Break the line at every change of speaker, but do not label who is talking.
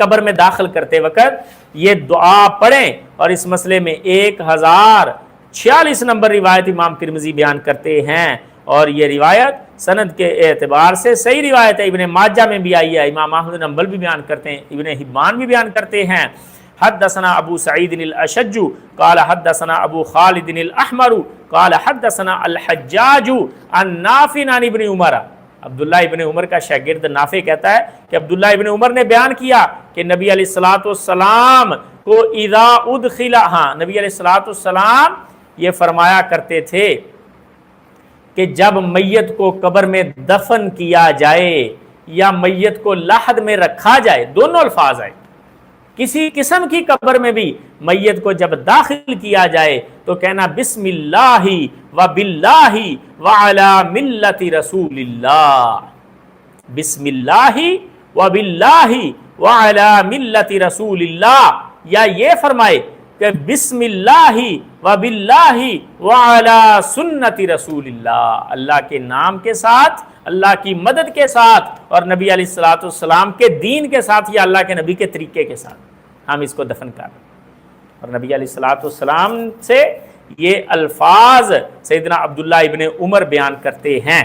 قبر میں داخل کرتے وقت یہ دعا پڑھیں، اور اس مسئلے میں 1046 نمبر روایت امام ترمذی بیان کرتے ہیں، اور یہ روایت سند کے اعتبار سے صحیح روایت ہے، ابن ماجہ میں بھی آئی ہے، امام احمد بن حنبل بھی بیان کرتے ہیں، ابن حبان بھی بیان کرتے ہیں۔ حدثنا ابو سعید الاشج قال حدثنا ابو خالد الاحمر قال حدثنا الحجاج عن نافع عن ابن عمر، عبداللہ ابن عمر کا شاگرد نافع کہتا ہے کہ عبداللہ ابن عمر نے بیان کیا کہ نبی علیہ السلام کو اذا ادخل، نبی علیہ السلام یہ فرمایا کرتے تھے کہ جب میت کو قبر میں دفن کیا جائے یا میت کو لحد میں رکھا جائے، دونوں الفاظ آئے، کسی قسم کی قبر میں بھی میت کو جب داخل کیا جائے تو کہنا بسم اللہ و باللہ وعلی ملت رسول اللہ، بسم اللہ و باللہ وعلی ملت رسول اللہ، یا یہ فرمائے کہ بسم اللہ و باللہ وعلی سنت رسول اللہ، اللہ کے نام کے ساتھ، اللہ کی مدد کے ساتھ، اور نبی علیہ السلام کے دین کے ساتھ، یا اللہ کے نبی کے طریقے کے ساتھ ہم اس کو دفن کر رہے ہیں۔ اور نبی علیہ السلام سے یہ الفاظ سیدنا عبداللہ ابن عمر بیان کرتے ہیں۔